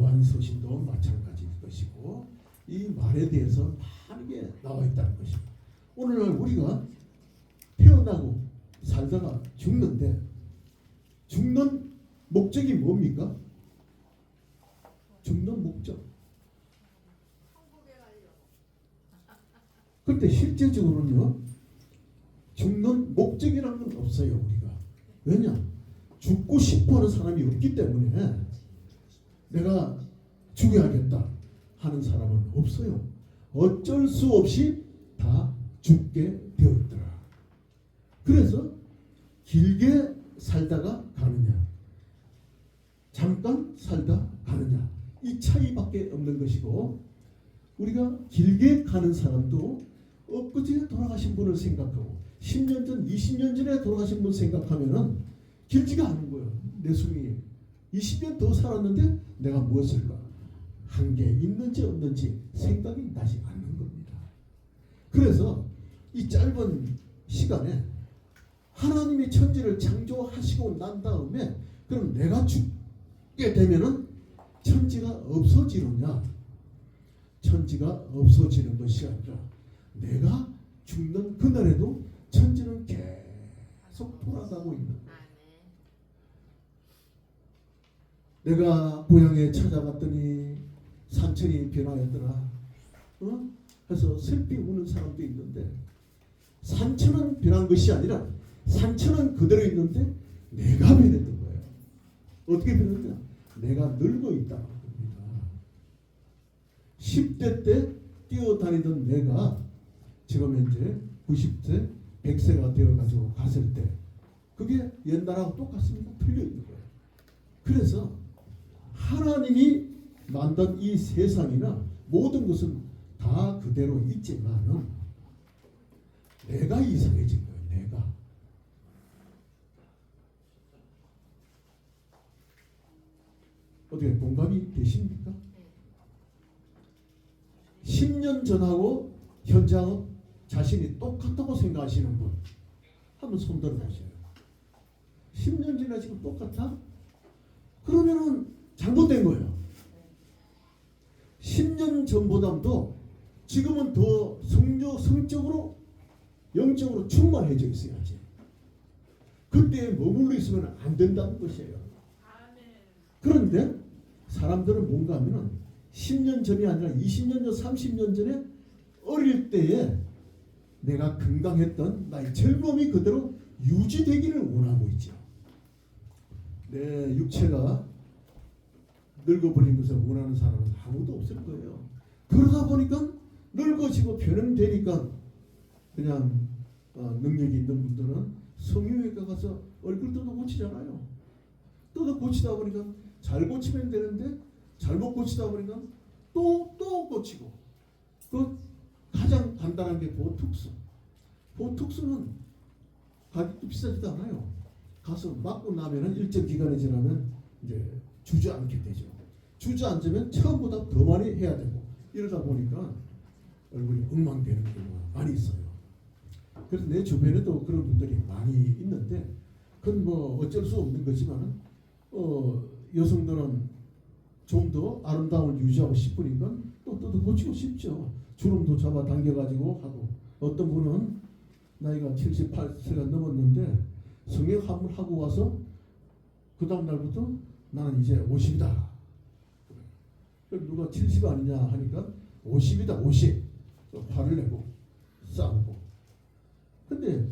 요한서신도 마찬가지일 것이고 이 말에 대해서 많은 게 나와 있다는 것입니다. 오늘날 우리가 태어나고 살다가 죽는데 죽는 목적이 뭡니까? 죽는 목적. 그런데 실제적으로는요, 죽는 목적이라는 건 없어요, 우리가. 왜냐? 죽고 싶어 하는 사람이 없기 때문에 내가 죽여야겠다 하는 사람은 없어요. 어쩔 수 없이 다 죽게 되었더라. 그래서 길게 살다가 가느냐, 잠깐 살다 가느냐, 이 차이밖에 없는 것이고, 우리가 길게 가는 사람도 엊그제 돌아가신 분을 생각하고 10년 전, 20년 전에 돌아가신 분 생각하면은 길지가 않은 거예요. 내 숨이 20년 더 살았는데 내가 무엇을까? 한 게 있는지 없는지 생각이 나지 않는 겁니다. 그래서 이 짧은 시간에 하나님이 천지를 창조하시고 난 다음에 그럼 내가 죽게 되면은 천지가 없어지느냐? 천지가 없어지는 것이 아니라 내가 죽는 그날에도 천지는 계속 돌아가고 있는 거예요. 내가 고향에 찾아갔더니 산천이 변하였더라. 그래서 슬피 우는 사람도 있는데 산천은 변한 것이 아니라 산천은 그대로 있는데 내가 변했던 거예요. 어떻게 변했냐? 내가 늙어 있다. 10대 때 뛰어다니던 내가 지금 현재 90세, 100세가 되어가지고 갔을 때 그게 옛날하고 똑같습니다. 틀려 있는 거예요. 그래서 하나님이 만든 이 세상이나 모든 것은 다 그대로 있지만은 내가 이상해진 거예요. 내가. 어떻게 공감이 되십니까? 10년 전하고 현장은 자신이 똑같다고 생각하시는 분 한번 손 들어보세요. 10년 전에 지금 똑같아? 그러면은 잘못된 거예요. 10년 전보다도 지금은 더 성적으로 영적으로 충만해져 있어야지. 그때에 머물러 있으면 안 된다는 것이에요. 그런데 사람들은 뭔가 하면은 10년 전이 아니라 20년 전, 30년 전에 어릴 때에 내가 건강했던 나의 젊음이 그대로 유지되기를 원하고 있죠. 내 육체가 늙어버린 것을 원하는 사람은 아무도 없을 거예요. 그러다 보니까 늙어지고 변형되니까 그냥 능력이 있는 분들은 성형외과 가서 얼굴 뜯어 고치잖아요. 뜯어 고치다 보니까 잘 고치면 되는데 잘못 고치다 보니까 또 고치고. 그 가장 간단한 게 보톡스. 보톡스는 가격도 비싸지도 않아요. 가서 맞고 나면은 일정 기간이 지나면 이제 주저앉게 되죠. 주저앉으면 처음보다 더 많이 해야 되고 이러다 보니까 얼굴이 엉망되는 경우가 많이 있어요. 그래서 내 주변에도 그런 분들이 많이 있는데 그건 뭐 어쩔 수 없는 거지만은 여성들은 좀 더 아름다움을 유지하고 싶으니까 또 고치고 싶죠. 주름도 잡아 당겨가지고 하고 어떤 분은 나이가 78세가 넘었는데 성형 한번 하고 와서 그 다음 날부터 나는 이제 50이다. 누가 70 아니냐 하니까 50이다 50. 화를 내고 싸우고. 근데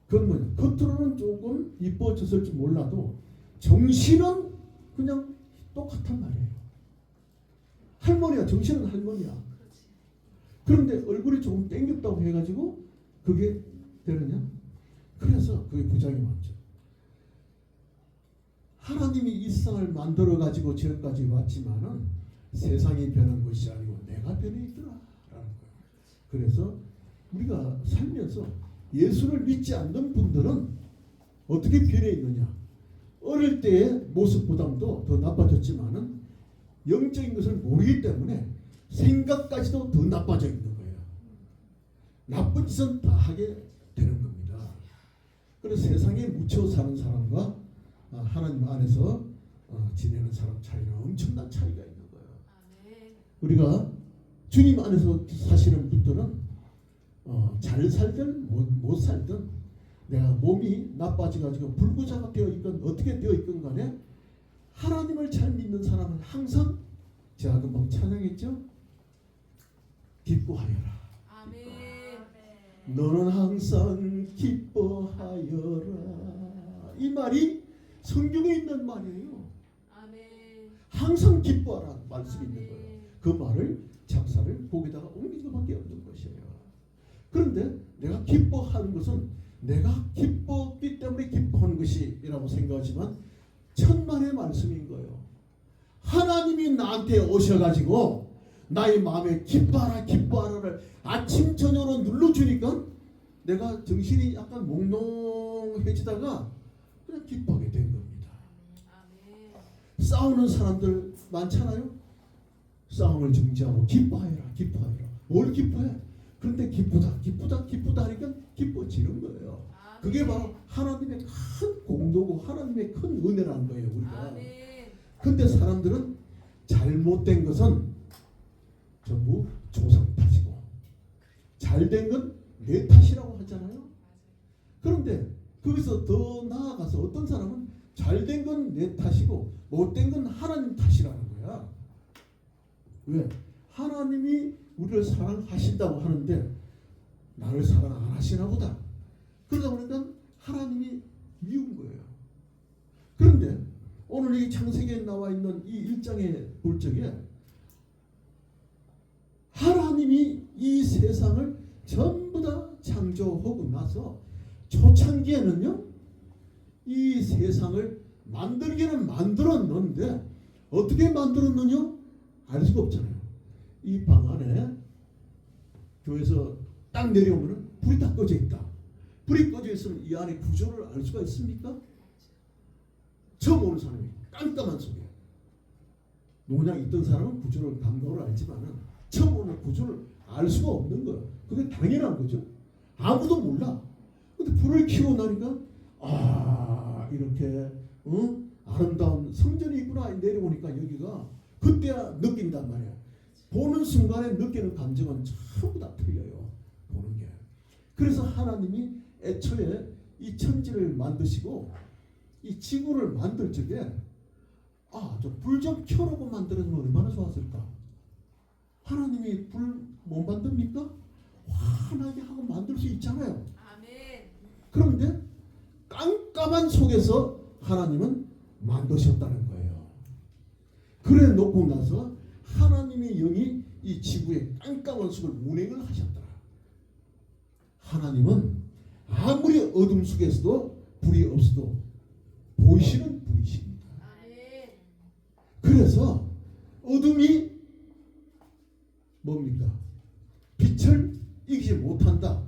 그건 뭐냐? 겉으로는 조금 이뻐졌을지 몰라도 정신은 그냥 똑같단 말이에요. 할머니야. 정신은 할머니야. 그런데 얼굴이 조금 땡겼다고 해가지고 그게 되느냐? 그래서 그게 부작이 많죠. 하나님이 이 세상을 만들어가지고 지금까지 왔지만은 세상이 변한 것이 아니고 내가 변해 있더라 라는 거예요. 그래서 우리가 살면서 예수를 믿지 않는 분들은 어떻게 변해 있느냐? 어릴 때의 모습보다도 더 나빠졌지만은 영적인 것을 모르기 때문에 생각까지도 더 나빠져 있는 거예요. 나쁜 짓은 다 하게 되는 겁니다. 그래서 세상에 묻혀 사는 사람과 하나님 안에서 지내는 사람 차이는 엄청난 차이가 우리가 주님 안에서 사시는 분들은 잘 살든 못 살든 내가 몸이 나빠져가지고 불구자가 되어 있건 어떻게 되어 있건 간에 하나님을 잘 믿는 사람은 항상 제가 금방 찬양했죠. 기뻐하여라. 너는 항상 기뻐하여라. 이 말이 성경에 있는 말이에요. 항상 기뻐하라는 말씀이 있는 거예요. 그 말을 작사를 거기다가 옮긴 것밖에 없는 것이에요. 그런데 내가 기뻐하는 것은 내가 기뻤기 때문에 기뻐하는 것이라고 생각하지만 천만의 말씀인 거예요. 하나님이 나한테 오셔가지고 나의 마음에 기뻐하라 기뻐하라를 아침 저녁으로 눌러주니까 내가 정신이 약간 몽롱해지다가 그냥 기뻐하게 된 겁니다. 싸우는 사람들 많잖아요. 싸움을 정지하고 기뻐하여라 기뻐하여라. 뭘 기뻐해? 그런데 기쁘다 하니까 기뻐지는 거예요. 그게 바로 하나님의 큰 공도고 하나님의 큰 은혜라는 거예요. 우리가. 근데 사람들은 잘못된 것은 전부 조상 탓이고 잘된 건 내 탓이라고 하잖아요. 그런데 거기서 더 나아가서 어떤 사람은 잘된 건 내 탓이고 못된 건 하나님 탓이라는 거야. 왜? 하나님이 우리를 사랑하신다고 하는데 나를 사랑 안 하시나 보다. 그러다 보니까 하나님이 미운 거예요. 그런데 오늘 이 창세기에 나와 있는 이 1장에 볼 적에 하나님이 이 세상을 전부 다 창조하고 나서 초창기에는요 이 세상을 만들기는 만들었는데 어떻게 만들었느냐 알 수가 없잖아요. 이 방 안에 교회에서 딱 내려오면 불이 다 꺼져 있다. 불이 꺼져 있으면 이 안에 구조를 알 수가 있습니까? 처음 오는 사람이 깜깜한 속에 농장 있던 사람은 구조를 감각을 알지만은 처음 오는 구조를 알 수가 없는 거예요. 그게 당연한 거죠. 아무도 몰라. 근데 불을 켜고 나니까 이렇게 아름다운 성전이 있구나 내려오니까 여기가 그때야 느낀단 말이야. 보는 순간에 느끼는 감정은 전부 다 틀려요. 보는 게. 그래서 하나님이 애초에 이 천지를 만드시고 이 지구를 만들 적에 불 좀 켜놓고 만들어주면 얼마나 좋았을까. 하나님이 불 못 만듭니까? 환하게 하고 만들 수 있잖아요. 그런데 깜깜한 속에서 하나님은 만드셨다는 거예요. 그래 놓고 나서 하나님의 영이 이 지구의 깜깜한 속을 운행을 하셨더라. 하나님은 아무리 어둠 속에서도 불이 없어도 보이시는 분이십니다. 그래서 어둠이 뭡니까? 빛을 이기지 못한다.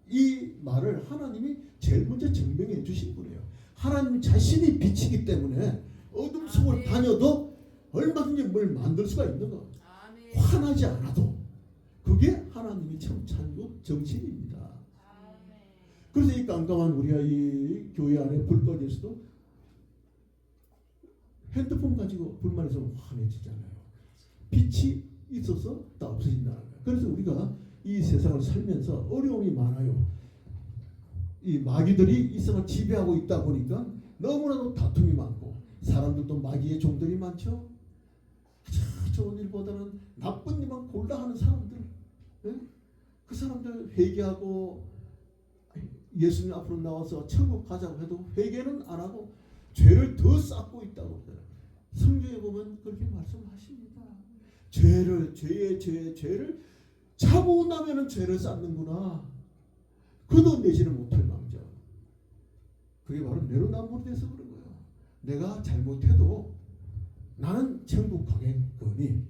이 말을 하나님이 제일 먼저 증명해 주신 분이에요. 하나님 자신이 빛이기 때문에 어둠 속을 다녀도 얼마든지 뭘 만들 수가 있는 거. 화나지 않아도 그게 하나님의 창조 정신입니다. 그래서 이 깜깜한 우리가 이 교회 안에 불 꺼져 있어도 핸드폰 가지고 불만 있으면 환해지잖아요. 빛이 있어서 다 없어진다는 거예요. 그래서 우리가 이 세상을 살면서 어려움이 많아요. 이 마귀들이 이 세상을 지배하고 있다 보니까 너무나도 다툼이 많고 사람들도 마귀의 종들이 많죠. 좋은 일보다는 나쁜 일만 골라 하는 사람들. 네? 그 사람들 회개하고 예수님 앞으로 나와서 천국 가자고 해도 회개는 안 하고 죄를 더 쌓고 있다고 그래요. 성경에 보면 그렇게 말씀하십니다. 죄를 차고 나면은 죄를 쌓는구나. 걷어내지는 못할 망정. 그게 바로 내로남불돼서 그런 거예요. 내가 잘못해도 나는 천국 가겠거니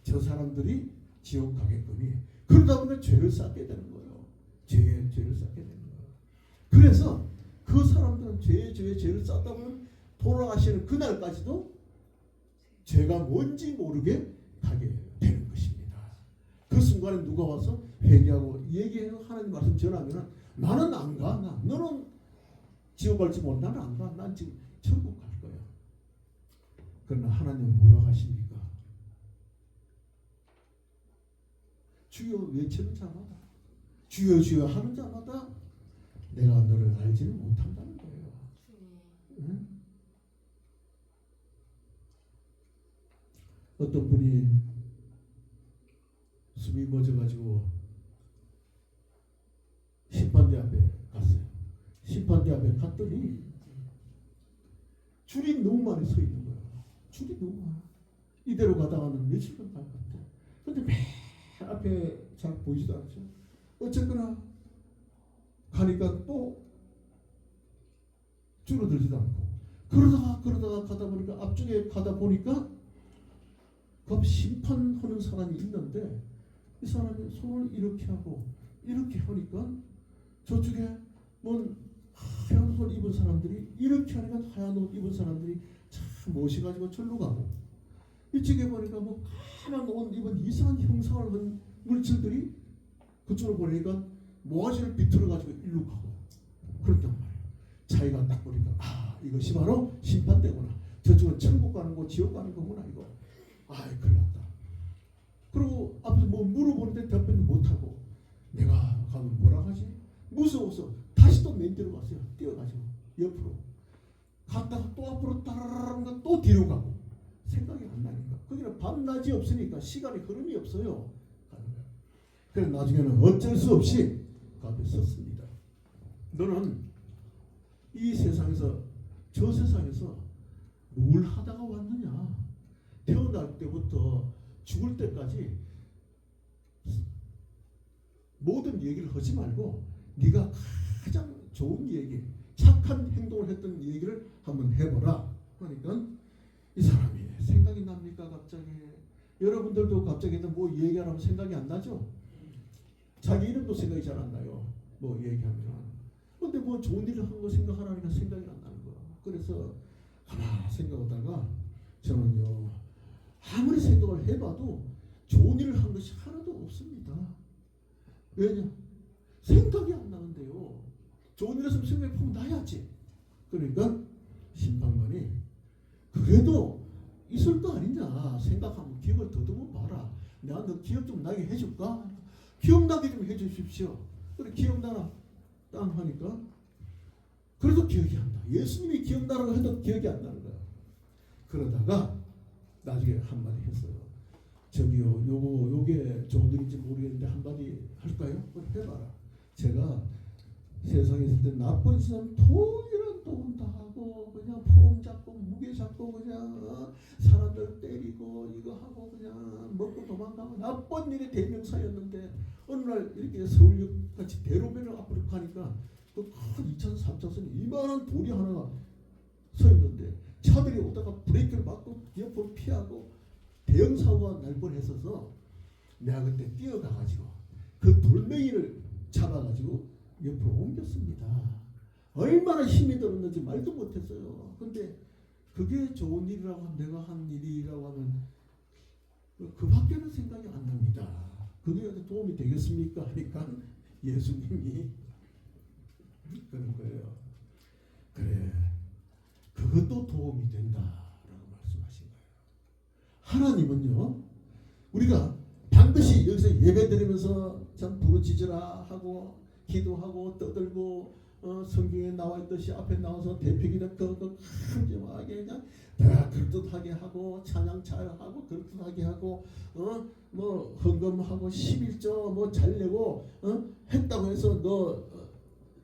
저 사람들이 지옥 가겠거니 그러다 보면 죄를 쌓게 되는 거예요. 죄를 쌓게 되는 거예요. 그래서 그 사람들은 죄를 쌓다 보면 돌아가시는 그날까지도 죄가 뭔지 모르게 가게 되는 것입니다. 그 순간에 누가 와서 회개하고 얘기해서 하나님 말씀 전하면 나는 안 가. 너는 지옥 갈지 모르 나는 안 가. 난 지금 천국 갈 거야. 그러나 하나님은 뭐라고 하십니까? 주여 외치는 자마다, 주여 주여 하는 자마다 내가 너를 알지를 못한다는 거예요. 응? 어떤 분이 숨이 멎어가지고 심판대 앞에 갔어요. 심판대 앞에 갔더니 줄이 너무 많이 서 있는 거예요. 줄이 너무 많아. 이대로 가다가는 며칠간 갈 것 같아. 근데 맨 앞에 잘 보이지도 않죠. 어쨌거나 가니까 또 줄어들지도 않고, 그러다가 가다 보니까 앞쪽에 가다 보니까 그 심판하는 사람이 있는데, 이 사람이 손을 이렇게 하고 이렇게 하니까 저쪽에 뭔 하얀 옷 입은 사람들이 이렇게 하니까 하얀 옷 입은 사람들이 참 모셔가지고 절로 가고, 이쪽에 보니까 뭐 까만 옷 입은 이상한 형상을 한 물질들이 그쪽으로 보니까 모아지를 비틀어가지고 일로 가고 그랬단 말이에요. 자기가 딱 보니까 이것이 바로 심판대구나. 저쪽은 천국 가는 거 지옥 가는 거구나 이거. 큰일 났다. 그리고 앞에서 뭐 물어보는데 답변도 못하고, 내가 가면 뭐라 하지? 무서워서 다시 또 맨 뒤로 갔어요. 뛰어가지고 옆으로 갔다가 또 앞으로 따라라라 또 뒤로 가고, 생각이 안 나니까. 거기는 밤낮이 없으니까 시간의 흐름이 없어요. 그래서 나중에는 어쩔 수 없이 그 앞에 섰습니다. 너는 이 세상에서, 저 세상에서 뭘 하다가 왔느냐? 태어날 때부터 죽을 때까지 모든 얘기를 하지 말고 네가 가장 좋은 얘기, 착한 행동을 했던 얘기를 한번 해보라. 그러니까 이 사람이 생각이 납니까? 갑자기 여러분들도 갑자기 뭐 얘기하라면 생각이 안 나죠? 자기 이름도 생각이 잘 안 나요. 뭐 얘기하면. 근데 뭐 좋은 일을 한 거 생각하라니까 생각이 안 나는 거야. 그래서 하나 생각하다가 저는요, 아무리 생각을 해봐도 좋은 일을 한 것이 하나도 없습니다. 왜냐? 생각이 안 나는데요. 좋은 일 했으면 생각해보면 나야지. 그러니까 심판관이 그래도 있을 거 아니냐, 생각하면 기억을 더듬어 봐라. 내가 너 기억 좀 나게 해줄까? 기억나게 좀 해주십시오. 그래, 기억나라 땅 하니까 그래도 기억이 안 나. 예수님이 기억나라고 해도 기억이 안 나는 거야. 그러다가 나중에 한마디 했어요. 저기요, 요게 좋은 일인지 모르겠는데 한마디 할까요? 해봐라. 제가 세상에 있을 때 나쁜 짓은 돈이란 돈 다 하고 그냥 포옹 잡고 무게 잡고 그냥 사람들 때리고 이거 하고 그냥 먹고 도망가고 나쁜 일의 대명사였는데, 어느 날 이렇게 서울역 같이 대로변을 앞으로 가니까 그 큰 2차 3차선에 이만한 돌이 하나가 서 있는데 차들이 오다가 브레이크를 맞고 옆으로 피하고 대형 사고가 날 뻔했어서 내가 그때 뛰어가가지고 그 돌멩이를 잡아가지고 옆으로 옮겼습니다. 얼마나 힘이 들었는지 말도 못했어요. 근데 그게 좋은 일이라고 하면, 내가 한 일이라고 하면 그밖에는 생각이 안 납니다. 그게 도움이 되겠습니까? 하니까 예수님이 그런 거예요. 그래, 그것도 도움이 된다라고 말씀하신 거예요. 하나님은요, 우리가 반드시 여기서 예배드리면서 참 부르짖으라 하고 기도하고 떠들고 성경에 나와 있듯이 앞에 나와서 대표기도 큼지막하게 그냥 다 그럴듯하게 하고 찬양 잘하고 그럴듯하게 하고 뭐 헌금하고 11조 뭐 잘 내고 했다고 해서 너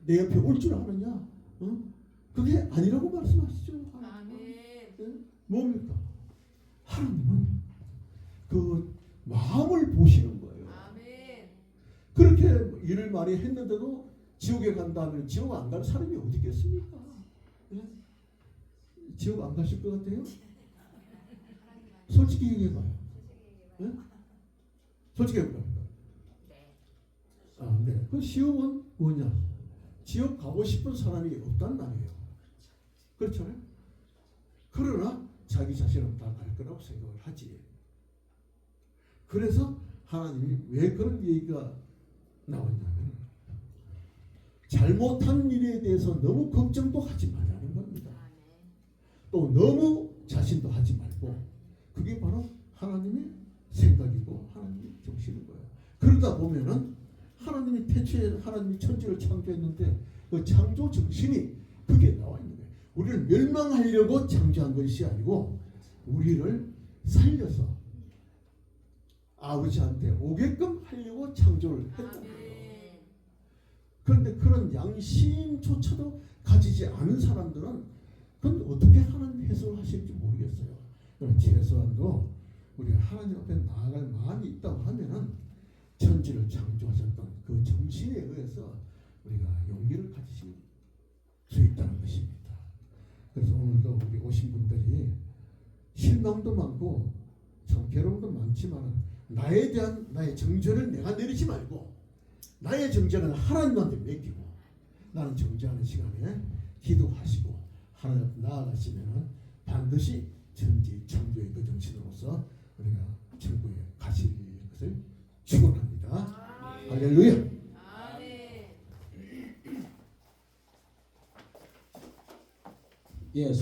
내 옆에 올 줄 아느냐? 그게 아니라고 말씀하시죠. 아멘. 뭡니까? 하나님은 그 마음을 보시는 거예요. 아멘. 그렇게 일을 많이 했는데도 지옥에 간다면 지옥 안 갈 사람이 어디 있겠습니까? 네? 지옥 안 가실 것 같아요? 솔직히 얘기해봐요. 네? 솔직히 얘기해봐요. 네. 그 지옥은 뭐냐? 지옥 가고 싶은 사람이 없단 말이에요. 그렇잖아요? 그러나 자기 자신은 다 갈 거라고 생각을 하지. 그래서 하나님이 왜 그런 얘기가 나왔냐면, 잘못한 일에 대해서 너무 걱정도 하지 말라는 겁니다. 또 너무 자신도 하지 말고, 그게 바로 하나님의 생각이고 하나님이 정신인 거예요. 그러다 보면은 하나님이 태초에 하나님이 천지를 창조했는데 그 창조 정신이 그게 나와 있는 거예요. 우리를 멸망하려고 창조한 것이 아니고 우리를 살려서 아버지한테 오게끔 하려고 창조를 했다. 그런데 그런 양심조차도 가지지 않은 사람들은 그건 어떻게 하나님 해석하실지 모르겠어요. 최소한도 우리가 하나님 앞에 나아갈 마음이 있다고 하면은 천지를 창조하셨던 그 정신에 의해서 우리가 용기를 가지실 수 있다는 것입니다. 그래서 오늘도 우리 오신 분들이 실망도 많고 참 괴로움도 많지만 나에 대한 나의 정죄를 내가 내리지 말고 나의 정죄는 하나님한테 맡기고 나는 정죄하는 시간에 기도하시고 하나님 앞에 나아가시면 반드시 천지 창조의 그 정신으로서 우리가 천국에 가실 것을 축원합니다. 할렐루야. 예,